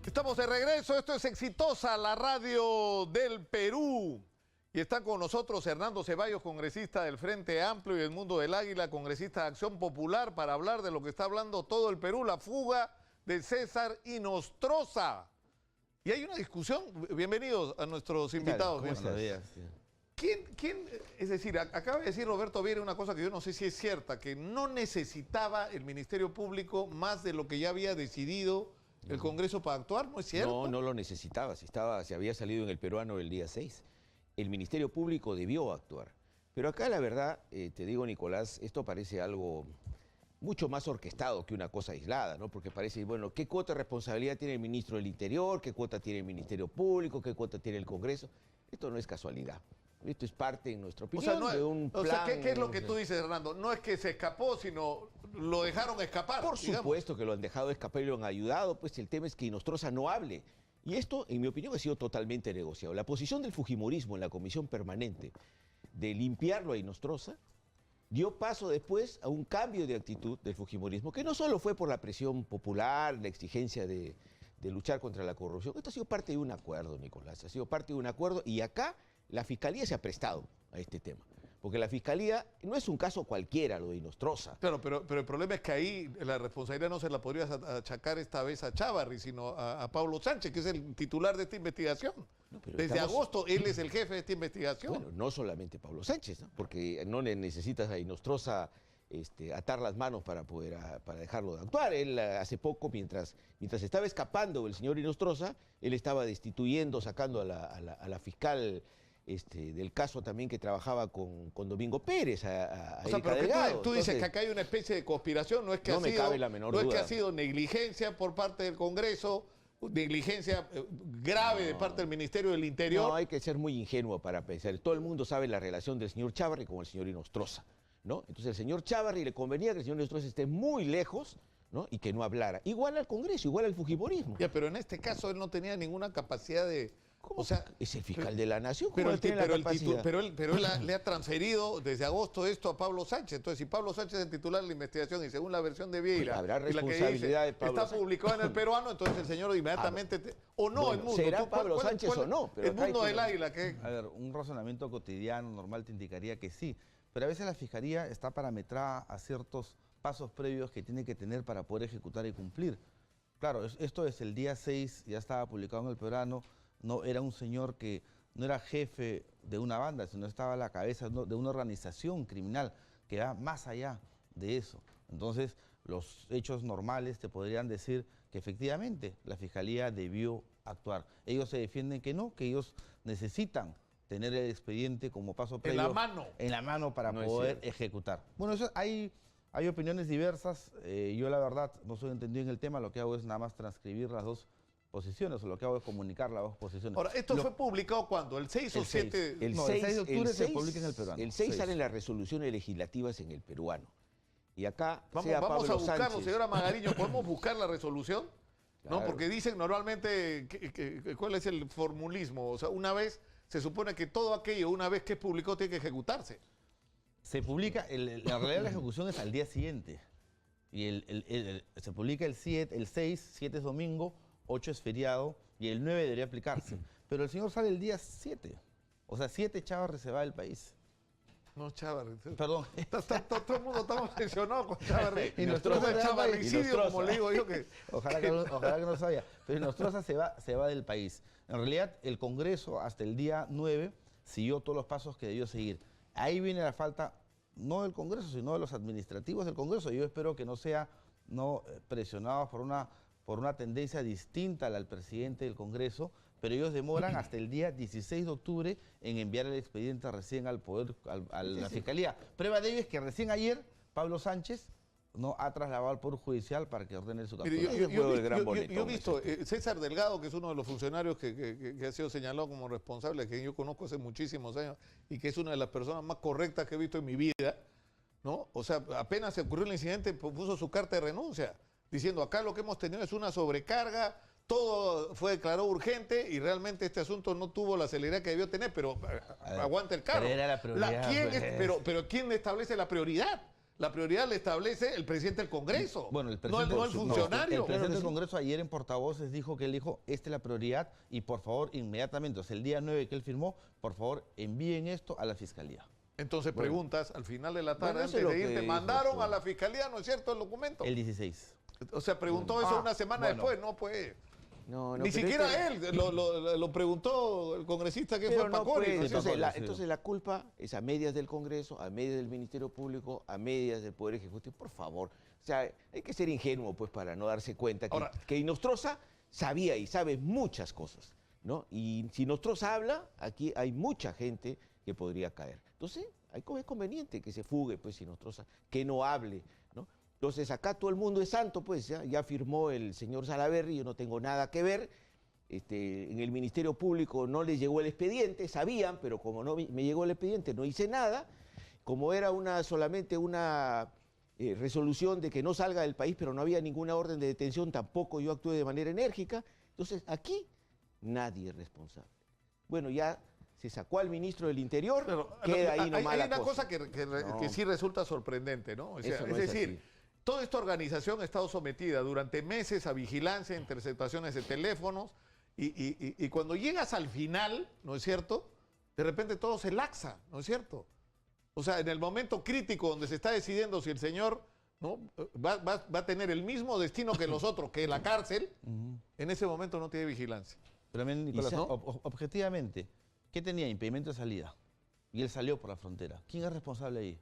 Estamos de regreso, esto es Exitosa, la radio del Perú. Y están con nosotros Hernando Ceballos, congresista del Frente Amplio y el Mundo del Águila, congresista de Acción Popular, para hablar de lo que está hablando todo el Perú, la fuga de César Inostroza. Y hay una discusión, bienvenidos a nuestros invitados. Buenos días. ¿Quién, es decir, acaba de decir Roberto Viera una cosa que yo no sé si es cierta, que no necesitaba el Ministerio Público más de lo que ya había decidido el Congreso para actuar, ¿no es cierto? No, no lo necesitaba, se había salido en el peruano el día 6. El Ministerio Público debió actuar. Pero acá la verdad, te digo Nicolás, esto parece algo mucho más orquestado que una cosa aislada, ¿no? Porque parece, bueno, ¿qué cuota de responsabilidad tiene el Ministro del Interior? ¿Qué cuota tiene el Ministerio Público? ¿Qué cuota tiene el Congreso? Esto no es casualidad. Esto es parte, en nuestra opinión, de un plan. O sea, ¿qué es lo que tú dices, Hernando? No es que se escapó, sino lo dejaron escapar. Por supuesto que lo han dejado escapar y lo han ayudado, pues el tema es que Inostroza no hable. Y esto, en mi opinión, ha sido totalmente negociado. La posición del fujimorismo en la Comisión Permanente de limpiarlo a Inostroza dio paso después a un cambio de actitud del fujimorismo, que no solo fue por la presión popular, la exigencia de luchar contra la corrupción. Esto ha sido parte de un acuerdo, Nicolás, ha sido parte de un acuerdo, y acá la Fiscalía se ha prestado a este tema. Porque la Fiscalía no es un caso cualquiera lo de Inostroza. Claro, pero el problema es que ahí la responsabilidad no se la podrías achacar esta vez a Chávarri, sino a Pablo Sánchez, que es el titular de esta investigación. No, desde agosto él es el jefe de esta investigación. Bueno, no solamente Pablo Sánchez, ¿no? Porque no necesitas a Inostroza atar las manos para dejarlo de actuar. Él hace poco, mientras estaba escapando el señor Inostroza, él estaba destituyendo, sacando a la fiscal del caso también que trabajaba con Domingo Pérez, o sea, pero tú dices que acá hay una especie de conspiración, no es que, ha sido negligencia por parte del Congreso, negligencia grave de parte del Ministerio del Interior. No, hay que ser muy ingenuo para pensar. Todo el mundo sabe la relación del señor Chávarri con el señor Inostroza, ¿no? Entonces el señor Chávarri le convenía que el señor Inostroza esté muy lejos, ¿no? Y que no hablara. Igual al Congreso, igual al fujimorismo. Ya, pero en este caso él no tenía ninguna capacidad de... ¿Cómo? O sea, es el fiscal de la nación. Pero él le ha transferido desde agosto esto a Pablo Sánchez. Entonces, si Pablo Sánchez es el titular de la investigación y según la versión de Vieira, habrá responsabilidad de Pablo está publicado en el peruano, entonces el señor inmediatamente... o no, bueno, el mundo. ¿Será Pablo Sánchez o no? Pero el mundo del Águila, ¿qué? A ver, un razonamiento cotidiano, normal, te indicaría que sí. Pero a veces la Fiscalía está parametrada a ciertos pasos previos que tiene que tener para poder ejecutar y cumplir. Claro, esto es el día 6, ya estaba publicado en el peruano. No era un señor que no era jefe de una banda, sino estaba a la cabeza de una organización criminal que va más allá de eso. Entonces, los hechos normales te podrían decir que efectivamente la Fiscalía debió actuar. Ellos se defienden que no, que ellos necesitan tener el expediente como paso previo. En la mano para poder ejecutar. Bueno, eso hay opiniones diversas. Yo la verdad no soy entendido en el tema, lo que hago es nada más transcribir las dos posiciones, o lo que hago es comunicar las dos posiciones. Ahora, ¿esto fue publicado cuándo? ¿El 6 o 7? El 6 de octubre se publica en el peruano. El 6 salen las resoluciones legislativas en el peruano. Y acá vamos a buscarlo, señora Magariño, ¿podemos buscar la resolución? Claro. No, porque dicen normalmente, ¿cuál es el formulismo? O sea, una vez, se supone que todo aquello, una vez que es publicado, tiene que ejecutarse. Se publica, la realidad de la ejecución es al día siguiente. Y se publica el 6, 7 es domingo, 8 es feriado y el 9 debería aplicarse. Pero el señor sale el día 7. O sea, 7 Chávarri se va del país. No, Chávarri. Perdón. Todo el mundo está obsesionado con Chávarri. Y Inostroza chavarricidio, como le digo yo. Ojalá que no sabía. Pero Inostroza se va del país. En realidad, el Congreso hasta el día 9 siguió todos los pasos que debió seguir. Ahí viene la falta, no del Congreso, sino de los administrativos del Congreso. Yo espero que no sea presionados por una tendencia distinta al presidente del Congreso, pero ellos demoran hasta el día 16 de octubre en enviar el expediente recién al poder, a la Fiscalía. Prueba de ello es que recién ayer Pablo Sánchez no ha trasladado al Poder Judicial para que ordene su captura. Yo he visto, César Delgado, que es uno de los funcionarios que ha sido señalado como responsable, que yo conozco hace muchísimos años, y que es una de las personas más correctas que he visto en mi vida, ¿no? O sea, apenas se ocurrió el incidente, puso su carta de renuncia, diciendo acá lo que hemos tenido es una sobrecarga, todo fue declarado urgente y realmente este asunto no tuvo la celeridad que debió tener, pero aguanta el carro. Pero era la prioridad. Pero ¿quién establece la prioridad? La prioridad la establece el presidente del Congreso, Bueno, el no presidente, el funcionario. el presidente del Congreso ayer en portavoces dijo que él dijo, esta es la prioridad y por favor inmediatamente, o sea, el día 9 que él firmó, por favor envíen esto a la Fiscalía. Entonces preguntas al final de la tarde, Bueno, eso antes es lo de irte, que mandaron dijo, a la Fiscalía, ¿no es cierto, el documento? El 16. O sea, preguntó eso una semana después, no pues. No, Ni pero siquiera él, lo preguntó el congresista que Pero fue no Pacori. puede. ¿no es cierto? Entonces la culpa es a medias del Congreso, a medias del Ministerio Público, a medias del Poder Ejecutivo. Por favor, o sea, hay que ser ingenuo pues para no darse cuenta que, Ahora, que Inostroza sabía y sabe muchas cosas, ¿no? Y si Inostroza habla, aquí hay mucha gente que podría caer. Entonces, es conveniente que se fugue pues Inostroza, que no hable, ¿no? Entonces acá todo el mundo es santo, pues ya firmó el señor Salaverry, yo no tengo nada que ver. En el Ministerio Público no les llegó el expediente, sabían, pero como no me llegó el expediente no hice nada. Como era solamente una resolución de que no salga del país, pero no había ninguna orden de detención, tampoco yo actué de manera enérgica. Entonces aquí nadie es responsable. Bueno, ya se sacó al ministro del Interior, pero, queda ahí nomás hay la una cosa que No. sí resulta sorprendente, ¿no? O sea, Eso no es es decir, así. toda esta organización ha estado sometida durante meses a vigilancia, interceptaciones de teléfonos, y cuando llegas al final, ¿no es cierto? De repente todo se laxa, ¿no es cierto? O sea, en el momento crítico donde se está decidiendo si el señor, ¿no?, va a tener el mismo destino que los otros, que la cárcel, en ese momento no tiene vigilancia. Pero también, Nicolás, ¿no? objetivamente, ¿qué tenía? Impedimento de salida. Y él salió por la frontera. ¿Quién es responsable ahí?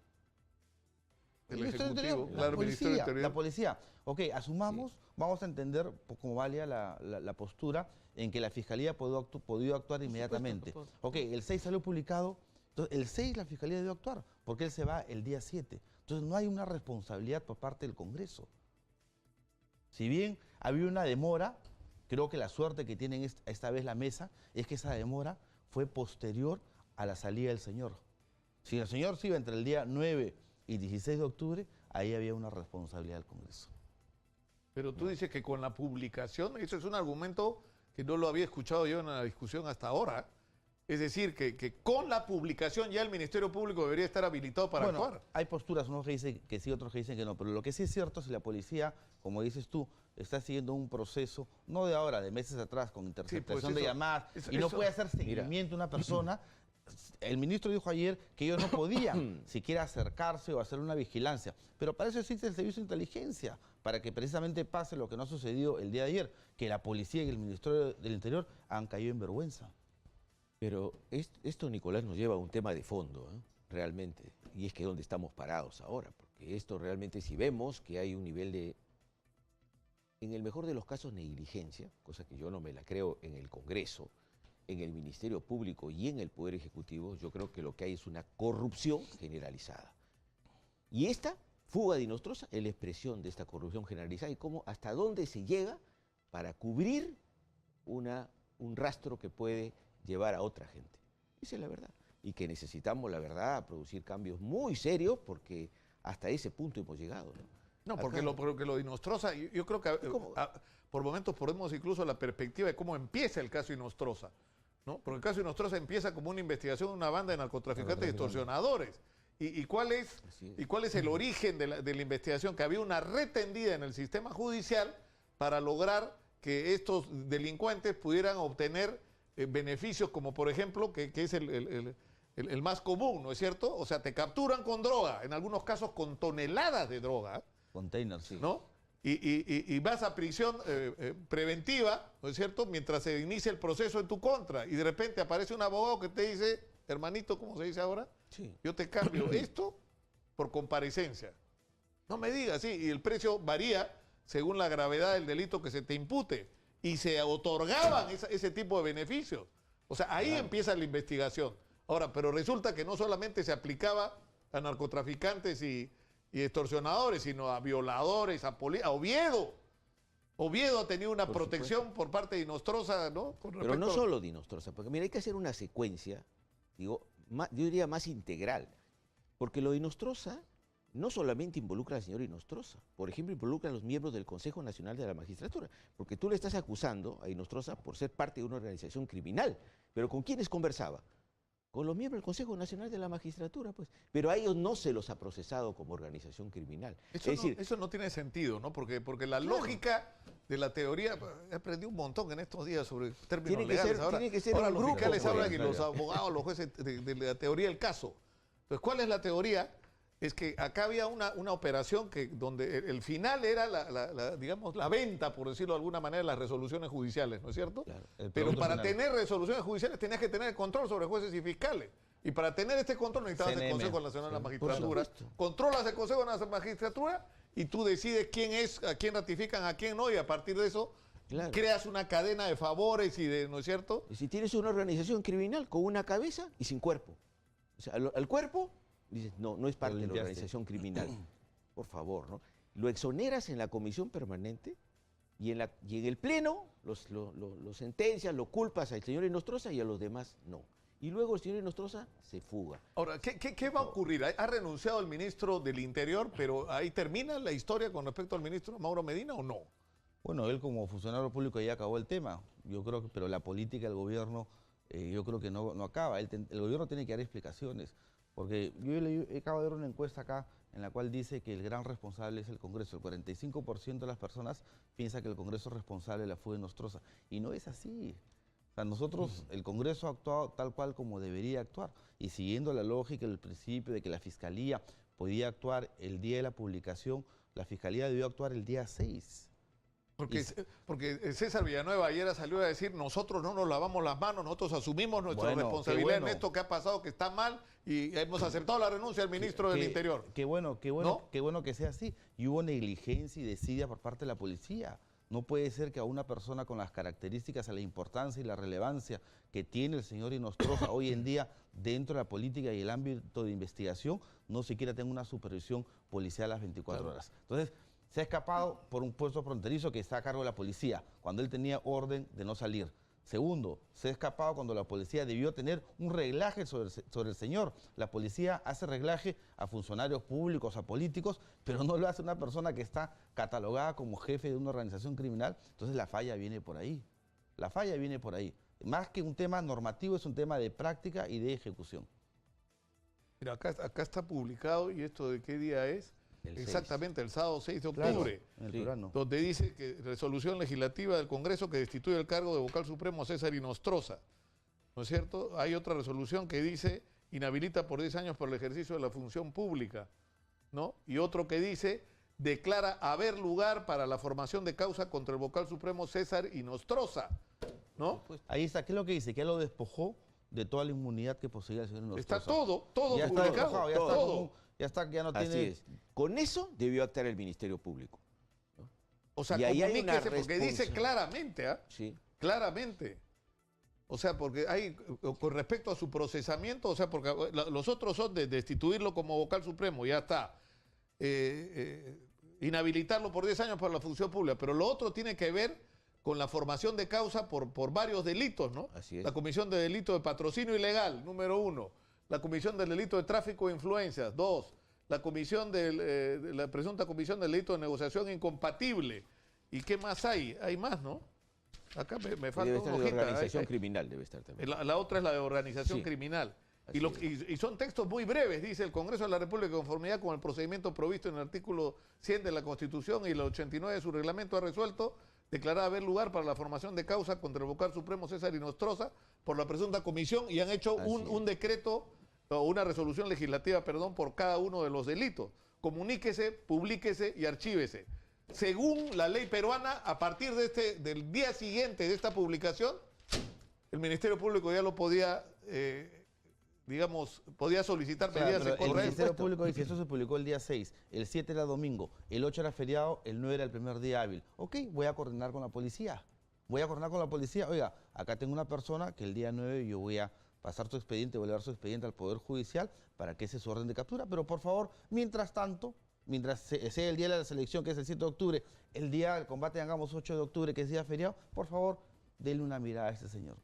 El Ministerio del Ejecutivo, Interior, claro, la Ministerio del policía, Interior. la policía. Ok, asumamos, vamos a entender cómo valía la postura en que la Fiscalía ha podido actuar inmediatamente. Ok, el 6 salió publicado, entonces el 6 la Fiscalía debió actuar, porque él se va el día 7. Entonces no hay una responsabilidad por parte del Congreso. Si bien había una demora, creo que la suerte que tienen esta vez la mesa es que esa demora fue posterior a la salida del señor. Si el señor se iba entre el día 9 y 16 de octubre, ahí había una responsabilidad del Congreso. Pero tú dices que con la publicación, eso es un argumento que no lo había escuchado yo en la discusión hasta ahora. Es decir, que con la publicación ya el Ministerio Público debería estar habilitado para actuar. Hay posturas, unos que dicen que sí, otros que dicen que no, pero lo que sí es cierto es que la policía, como dices tú, está siguiendo un proceso, no de ahora, de meses atrás, con interceptación de llamadas, y no puede hacer seguimiento a una persona. El ministro dijo ayer que ellos no podían siquiera acercarse o hacer una vigilancia, pero para eso existe el servicio de inteligencia, para que precisamente pase lo que no ha sucedido el día de ayer, que la policía y el Ministerio del Interior han caído en vergüenza. Pero esto, Nicolás, nos lleva a un tema de fondo, realmente, y es que dónde estamos parados ahora, porque esto realmente, si vemos que hay un nivel de, en el mejor de los casos, negligencia, cosa que yo no me la creo en el Congreso, en el Ministerio Público y en el Poder Ejecutivo, yo creo que lo que hay es una corrupción generalizada. Y esta fuga de Inostroza es la expresión de esta corrupción generalizada y cómo, hasta dónde se llega para cubrir un rastro que puede llevar a otra gente. Esa es la verdad. Y que necesitamos, la verdad, producir cambios muy serios porque hasta ese punto hemos llegado, ¿no? No, porque lo de Inostroza, yo creo que por momentos ponemos incluso la perspectiva de cómo empieza el caso Inostroza, ¿no? Porque el caso Inostroza empieza como una investigación de una banda de narcotraficantes y extorsionadores. ¿Y cuál es el origen de la investigación? Que había una red tendida en el sistema judicial para lograr que estos delincuentes pudieran obtener beneficios, como por ejemplo, que es el más común, ¿no es cierto? O sea, te capturan con droga, en algunos casos con toneladas de droga. Containers, sí. ¿No? Y vas a prisión preventiva, ¿no es cierto?, mientras se inicia el proceso en tu contra. Y de repente aparece un abogado que te dice, hermanito, ¿cómo se dice ahora? Sí. Yo te cambio esto por comparecencia. No me digas, sí, y el precio varía según la gravedad del delito que se te impute. Y se otorgaban ese tipo de beneficios. O sea, ahí empieza la investigación. Ahora, pero resulta que no solamente se aplicaba a narcotraficantes y extorsionadores, sino a violadores, a Oviedo. Oviedo ha tenido una protección por parte de Inostroza, ¿no? Pero no solo de Inostroza, porque mira, hay que hacer una secuencia, digo, yo diría más integral, porque lo de Inostroza no solamente involucra al señor Inostroza, por ejemplo, involucra a los miembros del Consejo Nacional de la Magistratura, porque tú le estás acusando a Inostroza por ser parte de una organización criminal, pero ¿con quiénes conversaba? con los miembros del Consejo Nacional de la Magistratura, pues. Pero a ellos no se los ha procesado como organización criminal. Eso no tiene sentido, ¿no? Porque la lógica de la teoría, he aprendido un montón en estos días sobre términos legales. Ahora los fiscales hablan y los abogados, los jueces de la teoría del caso. Entonces, ¿cuál es la teoría? Es que acá había una operación donde el final era digamos, la venta, por decirlo de alguna manera, de las resoluciones judiciales, ¿no es cierto? Claro. Pero para tener resoluciones judiciales tenías que tener el control sobre jueces y fiscales. Y para tener este control necesitabas el Consejo Nacional de la Magistratura. Controlas el Consejo Nacional de la Magistratura y tú decides quién es, a quién ratifican, a quién no, y a partir de eso creas una cadena de favores y de, ¿no es cierto? Y si tienes una organización criminal con una cabeza y sin cuerpo. O sea, al cuerpo dices, no es parte de la organización criminal. Por favor, ¿no? Lo exoneras en la comisión permanente y en el pleno lo sentencias, lo culpas al señor Inostroza y a los demás no. Y luego el señor Inostroza se fuga. Ahora, ¿qué va a ocurrir? Ha renunciado el ministro del Interior, pero ahí termina la historia con respecto al ministro Mauro Medina, ¿o no? Bueno, él como funcionario público ya acabó el tema. Yo creo que, pero la política del gobierno, yo creo que no acaba. El gobierno tiene que dar explicaciones. Porque yo acabo de ver una encuesta acá en la cual dice que el gran responsable es el Congreso. El 45% de las personas piensa que el Congreso es responsable de la fuga de Inostroza. Y no es así. O sea, nosotros, el Congreso ha actuado tal cual como debería actuar. Y siguiendo la lógica del principio de que la Fiscalía podía actuar el día de la publicación, la Fiscalía debió actuar el día 6. Porque César Villanueva ayer salió a decir, nosotros no nos lavamos las manos, nosotros asumimos nuestra responsabilidad en esto que ha pasado, que está mal, y hemos aceptado la renuncia del ministro del Interior. Qué bueno que sea así. Y hubo negligencia y desidia por parte de la policía. No puede ser que a una persona con las características, a la importancia y la relevancia que tiene el señor Inostroza hoy en día dentro de la política y el ámbito de investigación, no siquiera tenga una supervisión policial a las 24 horas. Entonces, se ha escapado por un puesto fronterizo que está a cargo de la policía, cuando él tenía orden de no salir. Segundo, se ha escapado cuando la policía debió tener un reglaje sobre el señor. La policía hace reglaje a funcionarios públicos, a políticos, pero no lo hace una persona que está catalogada como jefe de una organización criminal. Entonces la falla viene por ahí. La falla viene por ahí. Más que un tema normativo, es un tema de práctica y de ejecución. Mira, acá está publicado, ¿y esto de qué día es? Exactamente, el sábado 6 de octubre, donde dice que resolución legislativa del Congreso que destituye el cargo de vocal supremo a César Inostroza, ¿no es cierto? Hay otra resolución que dice inhabilita por 10 años por el ejercicio de la función pública, ¿no? Y otro que dice declara haber lugar para la formación de causa contra el vocal supremo César Inostroza, ¿no? Ahí está, ¿qué es lo que dice? Que lo despojó de toda la inmunidad que poseía el señor Inostroza. Está todo publicado, ya está, ya no Así tiene... es. Con eso debió actuar el Ministerio Público, ¿no? O sea, comuníquese, porque dice claramente, Sí. Claramente. O sea, porque hay, con respecto a su procesamiento, o sea, porque los otros son de destituirlo como vocal supremo, ya está. Inhabilitarlo por 10 años para la función pública, pero lo otro tiene que ver con la formación de causa por varios delitos, ¿no? Así es. La comisión de delito de patrocinio ilegal, número 1. La comisión del delito de tráfico de influencias, 2. La comisión la presunta comisión del delito de negociación incompatible. ¿Y qué más hay? Hay más, ¿no? Acá me falta debe estar una de hojita. organización criminal, debe estar también. La otra es la de organización criminal. Y son textos muy breves, dice el Congreso de la República, de conformidad con el procedimiento provisto en el artículo 100 de la Constitución y el 89 de su reglamento, ha resuelto declarar haber lugar para la formación de causa contra el vocal supremo César Inostroza por la presunta comisión, y han hecho un decreto o una resolución legislativa, por cada uno de los delitos. Comuníquese, publíquese y archívese. Según la ley peruana, a partir del día siguiente de esta publicación, el Ministerio Público ya lo podía, podía solicitar medidas de el Ministerio Público dice, eso se publicó el día 6, el 7 era domingo, el 8 era feriado, el 9 era el primer día hábil. Ok, voy a coordinar con la policía. Oiga, acá tengo una persona que el día 9 yo voy a pasar su expediente, voy a llevar su expediente al Poder Judicial para que ese su orden de captura, pero por favor, mientras tanto, mientras sea el día de la selección, que es el 7 de octubre, el día del combate, hagamos 8 de octubre, que es día feriado, por favor, denle una mirada a este señor.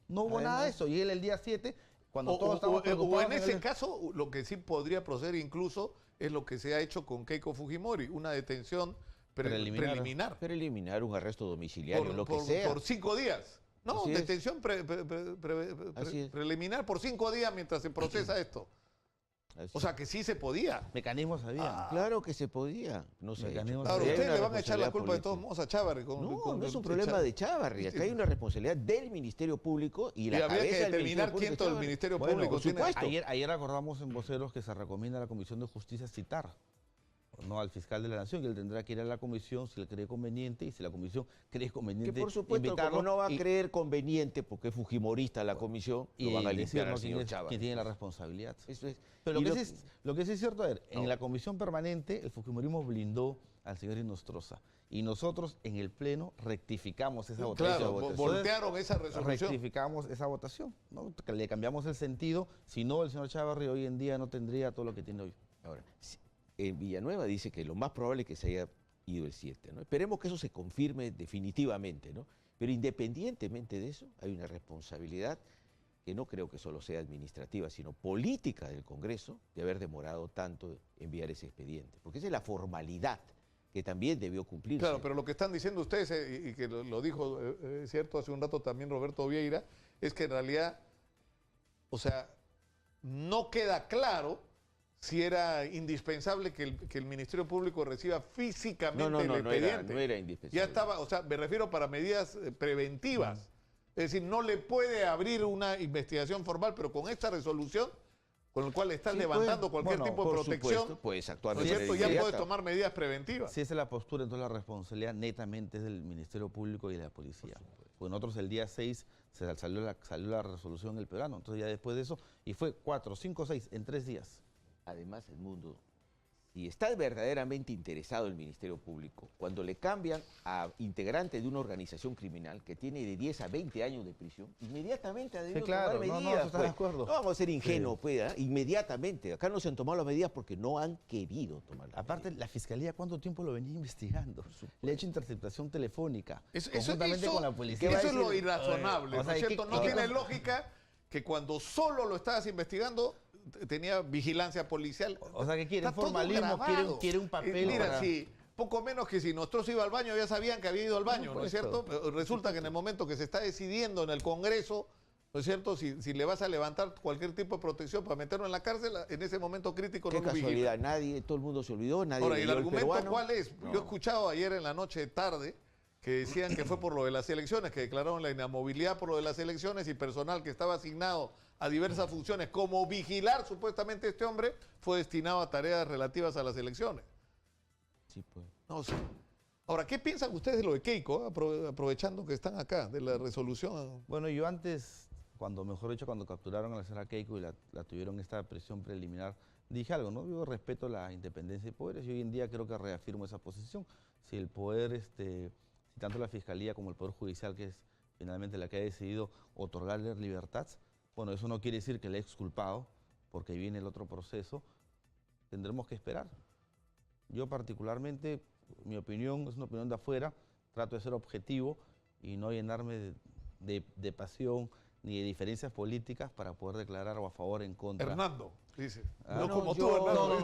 No hubo nada de eso, y él el día 7, cuando todos estamos preocupados... O en ese caso, lo que sí podría proceder incluso es lo que se ha hecho con Keiko Fujimori, una detención preliminar. Preliminar, un arresto domiciliario, lo que sea. Por 5 días. No, Así es. detención Así es. preliminar por 5 días mientras se procesa esto. Así O sea que sí se podía. Mecanismos había. Claro que se podía. No se ha hecho. Mecanismos Claro, Sí, hay ustedes una le van a echar la responsabilidad culpa de todos política. modos a Chávarri. No es un problema de Chávarri. Acá hay una responsabilidad del Ministerio Público y la Y habría que cabeza del determinar Ministerio quién Público todo el es Chávarri. Ministerio Bueno, Público por tiene. supuesto. Ayer acordamos en Voceros que se recomienda a la Comisión de Justicia citar, no al fiscal de la Nación, que él tendrá que ir a la comisión si le cree conveniente y si la comisión cree Que conveniente por supuesto, invitarlo como no va a y- creer conveniente porque es fujimorista la comisión, y lo van a limpiar decirnos al señor quién Chávarri. tiene la responsabilidad. Eso es. Pero Y lo que sí es cierto, a ver, No. en la comisión permanente el fujimorismo blindó al señor Inostroza y nosotros en el pleno rectificamos esa votación. Claro, Entonces, voltearon esa resolución. rectificamos esa votación, ¿no? Que le cambiamos el sentido, si no el señor Chávarri hoy en día no tendría todo lo que tiene hoy. Ahora, en Villanueva dice que lo más probable es que se haya ido el 7, ¿no? Esperemos que eso se confirme definitivamente, ¿no? Pero independientemente de eso, hay una responsabilidad que no creo que solo sea administrativa, sino política del Congreso, de haber demorado tanto enviar ese expediente. Porque esa es la formalidad que también debió cumplirse. Claro, pero lo que están diciendo ustedes, y que lo dijo, cierto, hace un rato también Roberto Vieira, es que en realidad, o sea, no queda claro si era indispensable que el Ministerio Público reciba físicamente el expediente. No era indispensable. Ya estaba, o sea, me refiero para medidas preventivas. Es decir, no le puede abrir una investigación formal, pero con esta resolución, con la cual estás Sí, levantando cualquier bueno, tipo de Por protección, supuesto, puedes actuar ¿no es de cierto? manera Ya inmediata. puedes tomar medidas preventivas. Si esa es la postura, entonces la responsabilidad netamente es del Ministerio Público y de la policía. Pues nosotros el día 6 salió la resolución del peruano, entonces ya después de eso, y fue 4, 5, 6, en 3 días. Además, el mundo, si está verdaderamente interesado el Ministerio Público, cuando le cambian a integrante de una organización criminal que tiene de 10 a 20 años de prisión, inmediatamente ha debido claro, tomar no, medidas. eso está de acuerdo. No vamos a ser ingenuos, pues, ¿ah? Inmediatamente. Acá no se han tomado las medidas porque no han querido tomar las Aparte, medidas. la Fiscalía, ¿cuánto tiempo lo venía investigando? Le ha hecho interceptación telefónica, Eso, conjuntamente con la policía. eso es lo irrazonable, o sea, ¿no es ¿y cierto? qué- No qué tiene cosa? lógica que cuando solo lo estabas investigando tenía vigilancia policial. O sea, ¿qué quieren? Está todo Formalismo, grabado. quiere un papel Mira, para- si poco menos que si nosotros iba al baño ya sabían que había ido al baño, ¿no es supuesto. cierto? Pero resulta que en el momento que se está decidiendo en el Congreso, ¿no es cierto? Si le vas a levantar cualquier tipo de protección para meterlo en la cárcel, en ese momento crítico Qué no lo vigilan. casualidad, nadie, todo el mundo se olvidó, nadie Ahora, ¿y el leyó argumento peruano. cuál es? No. Yo he escuchado ayer en la noche tarde que decían que fue por lo de las elecciones, que declararon la inamovilidad por lo de las elecciones y personal que estaba asignado a diversas funciones, como vigilar supuestamente este hombre, fue destinado a tareas relativas a las elecciones. Sí, pues. No sé. Ahora, ¿qué piensan ustedes de lo de Keiko, aprovechando que están acá, de la resolución? Bueno, yo antes, mejor dicho, cuando capturaron a la señora Keiko y la tuvieron esta prisión preliminar, dije algo, ¿no? Yo respeto la independencia de poderes y hoy en día creo que reafirmo esa posición. Si el poder, si tanto la Fiscalía como el Poder Judicial, que es finalmente la que ha decidido otorgarle libertad, bueno, eso no quiere decir que le he exculpado, porque viene el otro proceso, tendremos que esperar. Yo particularmente, mi opinión es una opinión de afuera, trato de ser objetivo y no llenarme de pasión ni de diferencias políticas para poder declarar o a favor o en contra. Hernando, dice. Ah, no no, como yo- tú, Hernando.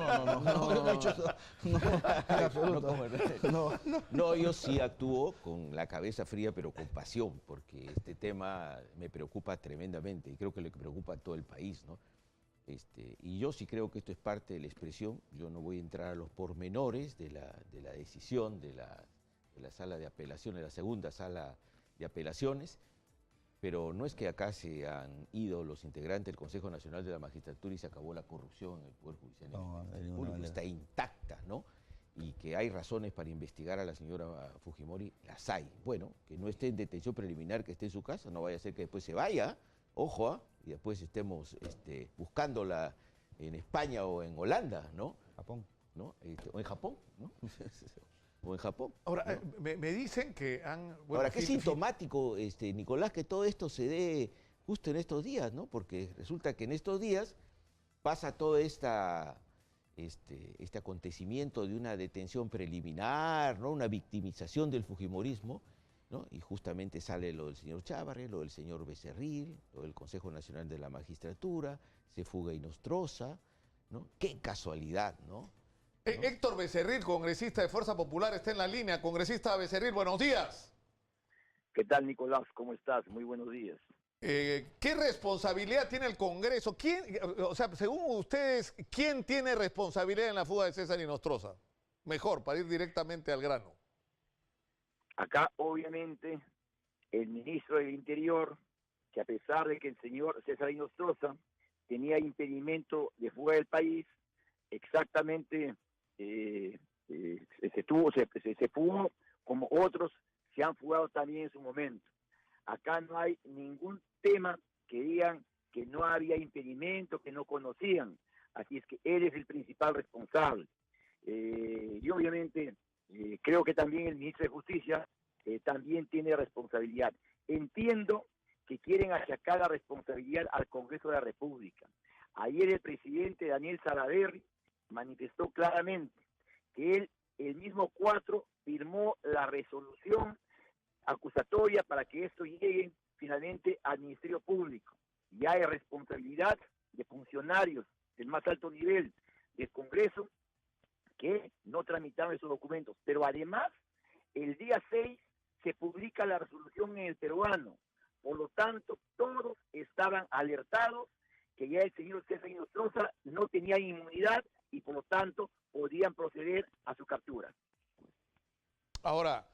No, yo sí actúo con la cabeza fría, pero con pasión, porque este tema me preocupa tremendamente y creo que le preocupa a todo el país, ¿no? Y yo sí creo que esto es parte de la expresión. Yo no voy a entrar a los pormenores de la decisión de la sala de apelaciones, de la segunda sala de apelaciones, pero no es que acá se han ido los integrantes del Consejo Nacional de la Magistratura y se acabó la corrupción en el Poder Judicial. No, de ninguna Público manera. está intacta, ¿no? Y que hay razones para investigar a la señora Fujimori, las hay. Bueno, que no esté en detención preliminar, que esté en su casa, no vaya a ser que después se vaya, ojo, ¿ah? Y después estemos buscándola en España o en Holanda, ¿no? Japón. ¿No? O en Japón, ¿no? O en Japón. Ahora, ¿no? me dicen que han... bueno, Ahora, qué Fil- sintomático, Nicolás, que todo esto se dé justo en estos días, ¿no? Porque resulta que en estos días pasa todo este acontecimiento de una detención preliminar, ¿no? Una victimización del fujimorismo, ¿no? Y justamente sale lo del señor Chávarri, lo del señor Becerril, lo del Consejo Nacional de la Magistratura, se fuga Inostroza, ¿no? Qué casualidad, ¿no? Héctor Becerril, congresista de Fuerza Popular, está en la línea. Congresista Becerril, buenos días. ¿Qué tal, Nicolás? ¿Cómo estás? Muy buenos días. ¿Qué responsabilidad tiene el Congreso? ¿Quién, o sea, según ustedes, quién tiene responsabilidad en la fuga de César Inostroza? Mejor, para ir directamente al grano. Acá, obviamente, el ministro del Interior, que a pesar de que el señor César Inostroza tenía impedimento de fuga del país, exactamente se fugó como otros se han fugado también en su momento. Acá no hay ningún tema que digan que no había impedimento, que no conocían. Así es que él es el principal responsable. Y obviamente creo que también el ministro de Justicia también tiene responsabilidad. Entiendo que quieren achacar la responsabilidad al Congreso de la República. Ayer el presidente Daniel Salaverry manifestó claramente que él, el mismo 4, firmó la resolución acusatoria para que esto llegue finalmente al Ministerio Público. Ya hay responsabilidad de funcionarios del más alto nivel del Congreso que no tramitaron esos documentos. Pero además, el día 6 se publica la resolución en el peruano. Por lo tanto, todos estaban alertados que ya el señor César Inostroza no tenía inmunidad y por lo tanto podían proceder a su captura. Ahora,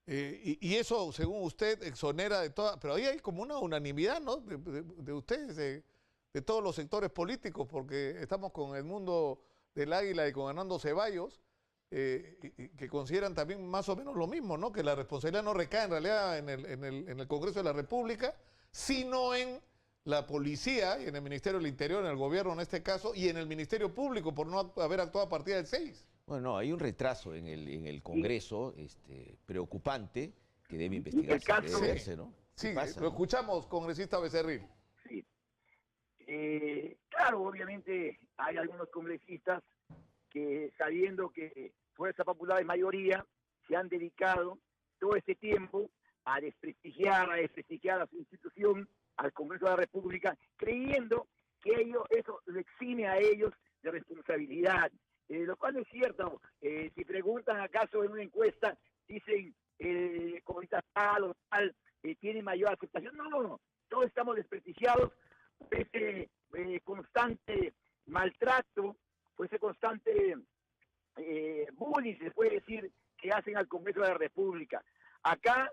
y eso, según usted, exonera de toda... Pero ahí hay como una unanimidad, ¿no? De ustedes, de todos los sectores políticos, porque estamos con el mundo del Águila y con Hernando Ceballos, que consideran también más o menos lo mismo, ¿no? Que la responsabilidad no recae en realidad en el Congreso de la República, sino en la policía y en el Ministerio del Interior, en el gobierno en este caso, y en el Ministerio Público por no haber actuado a partir del 6. Bueno, no, hay un retraso en el Congreso preocupante que debe investigarse, que debe verse, ¿no? Sí, pasa, lo escuchamos, congresista Becerril. Sí. Claro, obviamente hay algunos congresistas que sabiendo que Fuerza Popular es mayoría, se han dedicado todo este tiempo a desprestigiar a su institución, al Congreso de la República, creyendo que eso lo exime a ellos de responsabilidad. Lo cual no es cierto. Si preguntan acaso en una encuesta, dicen congresista tal o tal tiene mayor aceptación. No, todos estamos desprestigiados por ese constante maltrato, por ese constante bullying, se puede decir, que hacen al Congreso de la República. Acá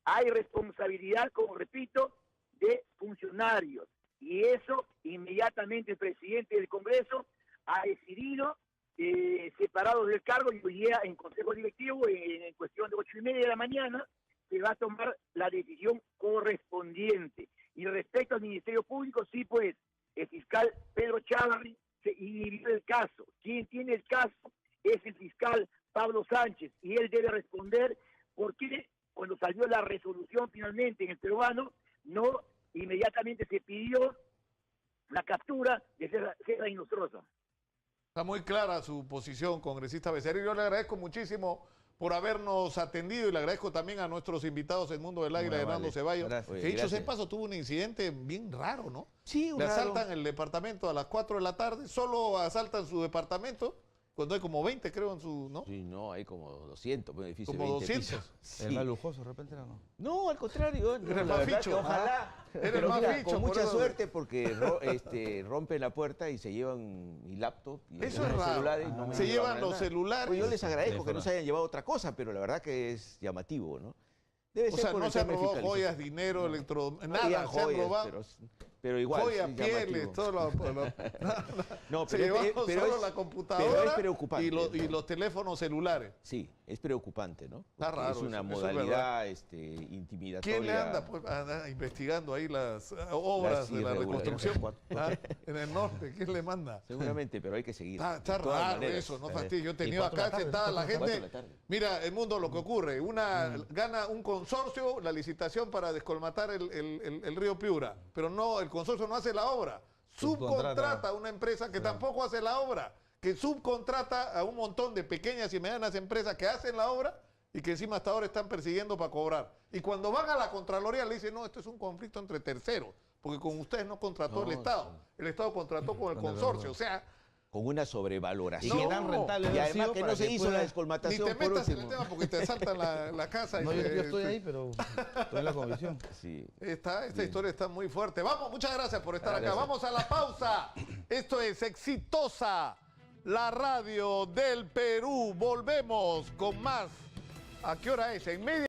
hay responsabilidad, como repito, de funcionarios. Y eso inmediatamente el presidente del Congreso ha decidido separados del cargo y hoy día en Consejo Directivo, en cuestión de 8:30 de la mañana, se va a tomar la decisión correspondiente. Y respecto al Ministerio Público, sí, pues, el fiscal Pedro Chávarri se inhibió el caso. Quien tiene el caso es el fiscal Pablo Sánchez y él debe responder por qué cuando salió la resolución finalmente en el peruano, no inmediatamente se pidió la captura de César Inostroza. Está muy clara su posición, congresista Becerril. Yo le agradezco muchísimo por habernos atendido y le agradezco también a nuestros invitados del mundo del Águila, de Hernando Ceballos. Que dicho sea de paso, tuvo un incidente bien raro, ¿no? Sí, le asaltan el departamento a las 4 de la tarde, solo asaltan su departamento, cuando hay como 20, creo, en su, ¿no? Sí, no, hay como 200, un edificio como de 20 200. pisos. Sí. ¿El más lujoso de repente era, no? No, al contrario. Eres más ficho. Ojalá. Eres más ficho. Con mucha suerte porque rompen la puerta y se llevan mi laptop. Y eso es raro. No se llevan los celulares. Pues yo les agradezco que no se hayan llevado otra cosa, pero la verdad que es llamativo, ¿no? Debe ser no se han robado joyas, dinero, nada, se han robado. Pero igual. Joyas, pieles, todo lo no, se llevaron solo la computadora y los teléfonos celulares. Sí, es preocupante, ¿no? Está raro. Es una modalidad intimidatoria. ¿Quién le anda, pues, investigando ahí las obras de la reconstrucción en el norte? ¿Quién le manda? Seguramente, pero hay que seguir. Está raro eso, no fastidio. Yo he tenido acá sentada la gente. Mira, el mundo lo que ocurre. Gana un consorcio la licitación para descolmatar el río Piura, pero no, el consorcio no hace la obra. Subcontrata a una empresa que tampoco hace la obra, que subcontrata a un montón de pequeñas y medianas empresas que hacen la obra y que encima hasta ahora están persiguiendo para cobrar. Y cuando van a la Contraloría le dicen, no, esto es un conflicto entre terceros, porque con ustedes no contrató el Estado. El Estado contrató con el consorcio. O sea, con una sobrevaloración. Y que tan rentable Y ha además sido que para no se que hizo pueda- la Ni descolmatación te por metas en el último. tema porque te saltan la casa. No, yo estoy ahí, pero estoy en la comisión. Sí. Esta historia está muy fuerte. Vamos, muchas gracias por estar acá. Gracias. Vamos a la pausa. Esto es Exitosa, la radio del Perú. Volvemos con más. ¿A qué hora es? En media.